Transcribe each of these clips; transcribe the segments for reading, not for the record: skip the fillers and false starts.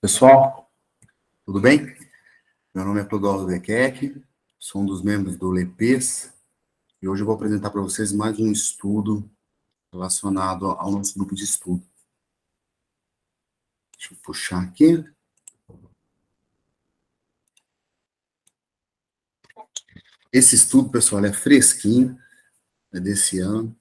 Pessoal, tudo bem? Meu nome é Clodoaldo Bequec, sou um dos membros do LEPES e hoje eu vou apresentar para vocês mais um estudo relacionado ao nosso grupo de estudo. Deixa eu puxar aqui. Esse estudo, pessoal, é fresquinho, é desse ano,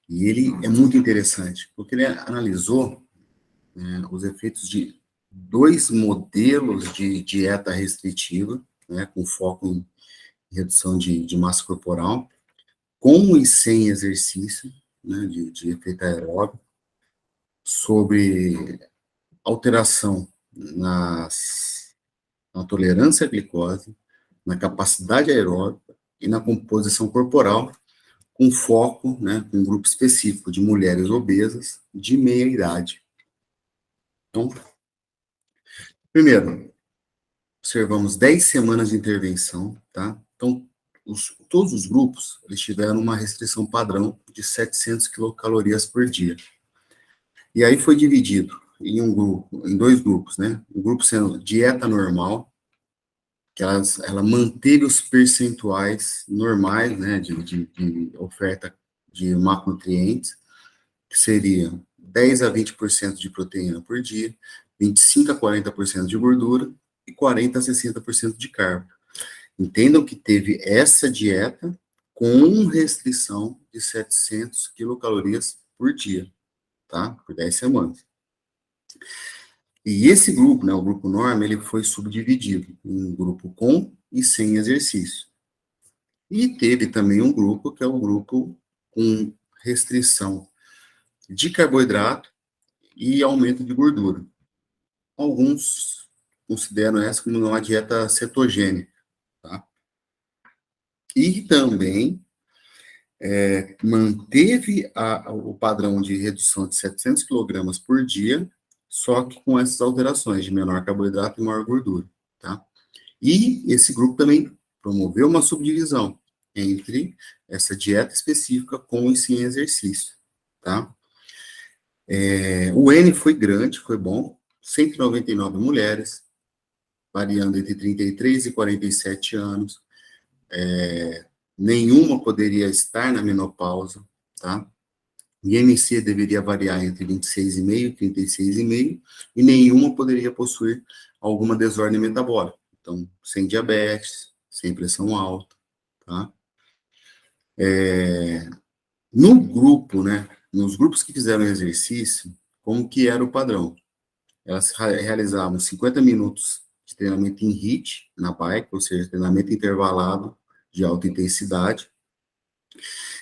e ele é muito interessante, porque ele analisou os efeitos de dois modelos de dieta restritiva, com foco em redução de massa corporal, com e sem exercício, de efeito aeróbico, sobre alteração na tolerância à glicose, na capacidade aeróbica e na composição corporal, com foco, com um grupo específico de mulheres obesas de meia idade. Então, primeiro, observamos 10 semanas de intervenção, tá? Então, todos os grupos, eles tiveram uma restrição padrão de 700 quilocalorias por dia. E aí foi dividido em dois grupos, né? O grupo sendo dieta normal, que ela manteve os percentuais normais, de oferta de macronutrientes, que seria 10 a 20% de proteína por dia, 25 a 40% de gordura e 40 a 60% de carbo. Entendam que teve essa dieta com restrição de 700 quilocalorias por dia, tá? Por 10 semanas. E esse grupo, o grupo norma, ele foi subdividido em um grupo com e sem exercício. E teve também um grupo, que é o grupo com restrição de carboidrato e aumento de gordura. Alguns consideram essa como uma dieta cetogênica, tá? E também manteve o padrão de redução de 700 kg por dia, só que com essas alterações de menor carboidrato e maior gordura, tá? E esse grupo também promoveu uma subdivisão entre essa dieta específica com e sem exercício, tá? O N foi grande, foi bom, 199 mulheres, variando entre 33 e 47 anos, nenhuma poderia estar na menopausa, tá? IMC deveria variar entre 26,5 e 36,5, e nenhuma poderia possuir alguma desordem metabólica. Então, sem diabetes, sem pressão alta, tá? No grupo, nos grupos que fizeram exercício, como que era o padrão? Elas realizavam 50 minutos de treinamento em HIIT, na bike, ou seja, treinamento intervalado de alta intensidade,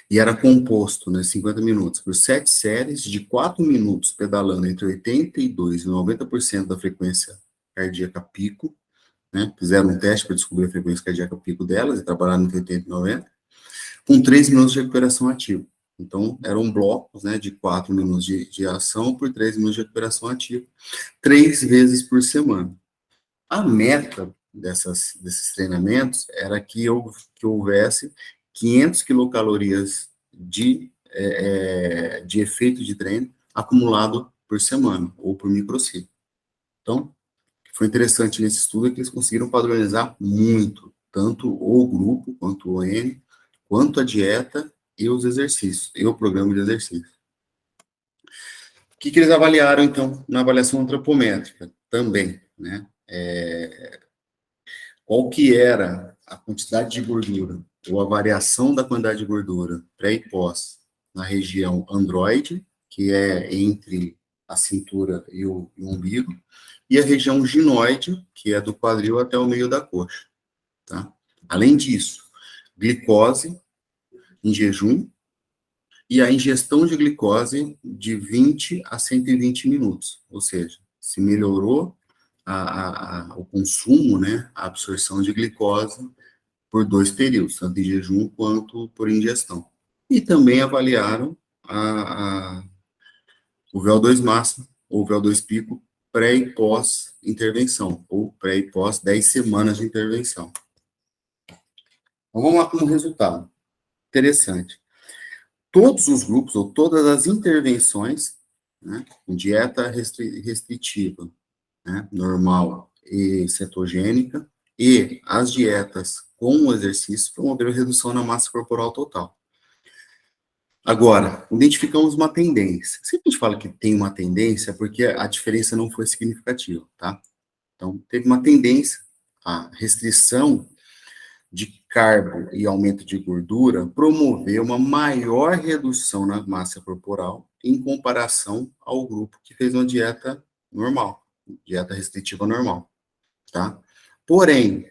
e era composto, 50 minutos, por 7 séries de 4 minutos, pedalando entre 82% e 90% da frequência cardíaca pico, fizeram um teste para descobrir a frequência cardíaca pico delas, e trabalharam entre 80% e 90%, com 3 minutos de recuperação ativa. Então, eram blocos, de 4 minutos de ação por 3 minutos de recuperação ativa, 3 vezes por semana. A meta desses treinamentos era que houvesse 500 quilocalorias de efeito de treino acumulado por semana, ou por microciclo. Então, o que foi interessante nesse estudo é que eles conseguiram padronizar muito, tanto o grupo, quanto o N, quanto a dieta e os exercícios, e o programa de exercício. O que eles avaliaram, então, na avaliação antropométrica? Também, qual que era a quantidade de gordura, ou a variação da quantidade de gordura pré e pós, na região androide, que é entre a cintura e o umbigo, e a região ginoide, que é do quadril até o meio da coxa, tá? Além disso, glicose em jejum e a ingestão de glicose de 20 a 120 minutos, ou seja, se melhorou o consumo, a absorção de glicose por 2 períodos, tanto em jejum quanto por ingestão. E também avaliaram o VO2 máximo, ou VO2 pico, pré e pós-intervenção, ou pré e pós 10 semanas de intervenção. Então, vamos lá como resultado. Interessante. Todos os grupos, ou todas as intervenções, com dieta restritiva, né, normal e cetogênica, e as dietas com o exercício promoveram redução na massa corporal total. Agora, identificamos uma tendência. Sempre a gente fala que tem uma tendência, porque a diferença não foi significativa, tá? Então, teve uma tendência, a restrição de carbo e aumento de gordura promoveu uma maior redução na massa corporal em comparação ao grupo que fez uma dieta normal, dieta restritiva normal, tá? Porém,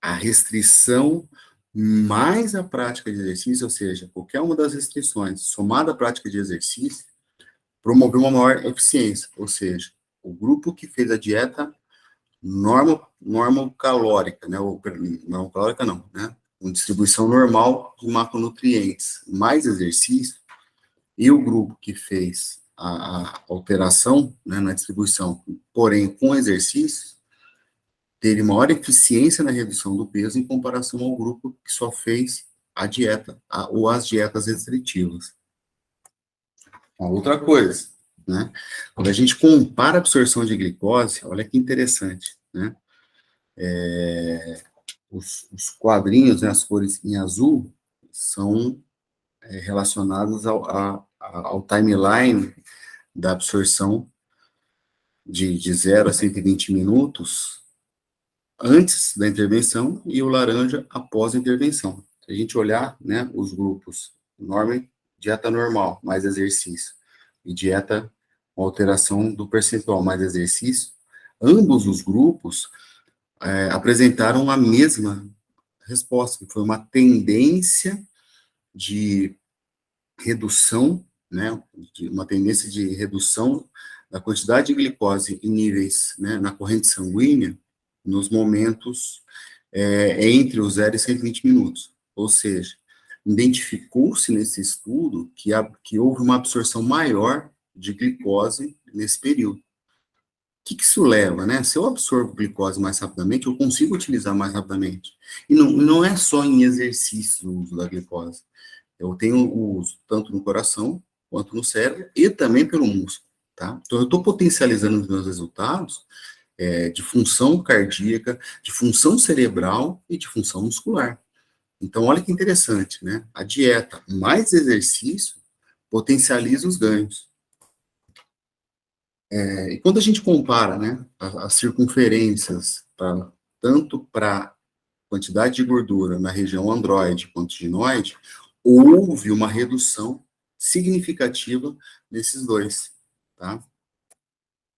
a restrição mais a prática de exercício, ou seja, qualquer uma das restrições somada à prática de exercício, promoveu uma maior eficiência, ou seja, o grupo que fez a dieta normal calórica, né, ou não calórica não, né, com distribuição normal de macronutrientes, mais exercício, e o grupo que fez a alteração, né, na distribuição, porém com exercício, teve maior eficiência na redução do peso em comparação ao grupo que só fez a dieta, ou as dietas restritivas. Uma outra coisa, né? Quando a gente compara a absorção de glicose, olha que interessante, né? Os quadrinhos, né, as cores em azul, são relacionados ao timeline da absorção de 0 a 120 minutos antes da intervenção e o laranja após a intervenção. Se a gente olhar, né, os grupos, dieta normal, mais exercício, e dieta com alteração do percentual, mais exercício, ambos os grupos apresentaram a mesma resposta, que foi uma tendência de redução, né, uma tendência de redução da quantidade de glicose em níveis, né, na corrente sanguínea, nos momentos entre os 0 e 120 minutos. Ou seja, identificou-se nesse estudo que houve uma absorção maior de glicose nesse período. O que isso leva, né? Se eu absorvo glicose mais rapidamente, eu consigo utilizar mais rapidamente. E não é só em exercício o uso da glicose. Eu tenho o uso tanto no coração, quanto no cérebro, e também pelo músculo, tá? Então, eu estou potencializando os meus resultados de função cardíaca, de função cerebral e de função muscular. Então, olha que interessante, né? A dieta mais exercício potencializa os ganhos. E quando a gente compara, né, as circunferências, tanto para quantidade de gordura na região androide quanto ginoide, houve uma redução significativa nesses dois, tá?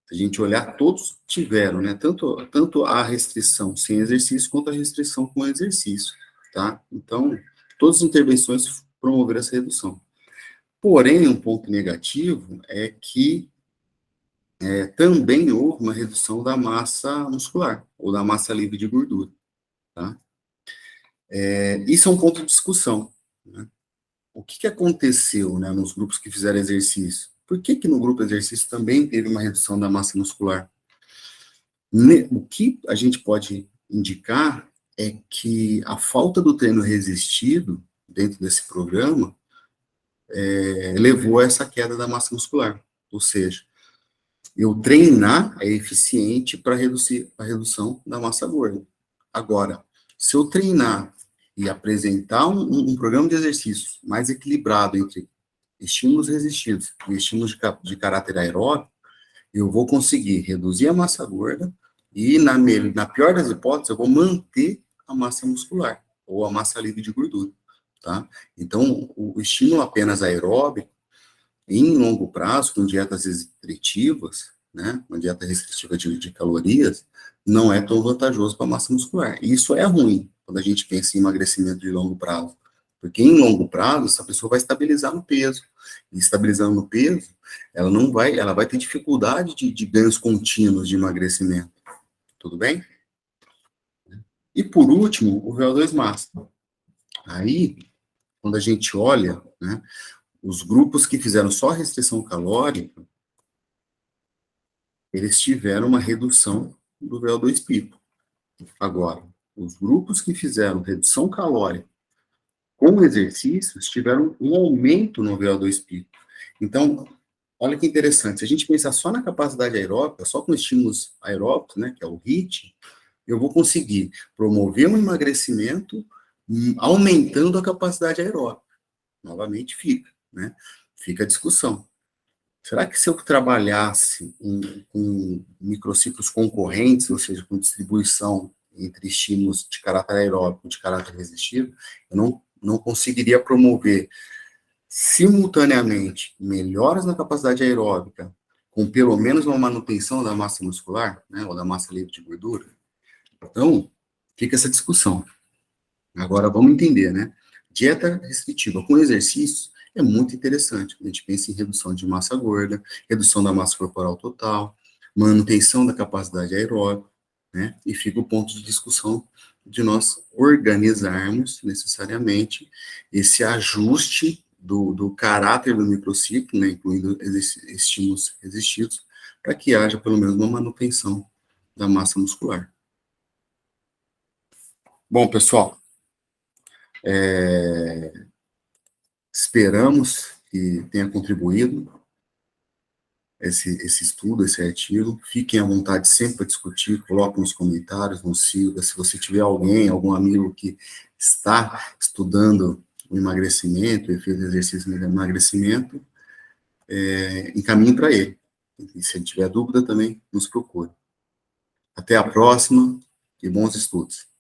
Se a gente olhar, todos tiveram, né? Tanto a restrição sem exercício, quanto a restrição com exercício, tá? Então, todas as intervenções promoveram essa redução. Porém, um ponto negativo é que também houve uma redução da massa muscular, ou da massa livre de gordura, tá? Isso é um ponto de discussão, né? O que aconteceu, né, nos grupos que fizeram exercício? Por que no grupo exercício também teve uma redução da massa muscular? O que a gente pode indicar é que a falta do treino resistido dentro desse programa levou a essa queda da massa muscular. Ou seja, eu treinar é eficiente para reduzir a redução da massa gorda. Agora, se eu treinar e apresentar um programa de exercícios mais equilibrado entre estímulos resistidos e estímulos de caráter aeróbico, eu vou conseguir reduzir a massa gorda e, na pior das hipóteses, eu vou manter a massa muscular ou a massa livre de gordura, tá? Então, o estímulo apenas aeróbico, em longo prazo, com dietas restritivas, né, uma dieta restritiva de calorias, não é tão vantajoso para a massa muscular. E isso é ruim quando a gente pensa em emagrecimento de longo prazo, porque em longo prazo essa pessoa vai estabilizar no peso, e estabilizando no peso, ela vai ter dificuldade de ganhos contínuos de emagrecimento. Tudo bem? E por último, o VO2 máximo. Aí, quando a gente olha, né, os grupos que fizeram só restrição calórica, eles tiveram uma redução do VO2 pico. Agora, os grupos que fizeram redução calórica com exercícios tiveram um aumento no VO2 pico. Então, olha que interessante, se a gente pensar só na capacidade aeróbica, só com estímulos aeróbicos, né, que é o HIIT, eu vou conseguir promover um emagrecimento aumentando a capacidade aeróbica. Novamente fica, né? Fica a discussão. Será que se eu trabalhasse com microciclos concorrentes, ou seja, com distribuição entre estímulos de caráter aeróbico e de caráter resistivo, eu não conseguiria promover simultaneamente melhoras na capacidade aeróbica, com pelo menos uma manutenção da massa muscular, né, ou da massa livre de gordura? Então, fica essa discussão. Agora, vamos entender, né? Dieta restritiva com exercícios é muito interessante. A gente pensa em redução de massa gorda, redução da massa corporal total, manutenção da capacidade aeróbica, né? E fica o ponto de discussão de nós organizarmos necessariamente esse ajuste do caráter do microciclo, né? Incluindo estímulos resistidos, para que haja pelo menos uma manutenção da massa muscular. Bom, pessoal, esperamos que tenha contribuído esse estudo, esse artigo. Fiquem à vontade sempre para discutir, coloquem nos comentários, nos siga. Se você tiver algum amigo que está estudando o emagrecimento, o efeito do exercício no emagrecimento, encaminhe para ele. E se ele tiver dúvida também, nos procure. Até a próxima e bons estudos.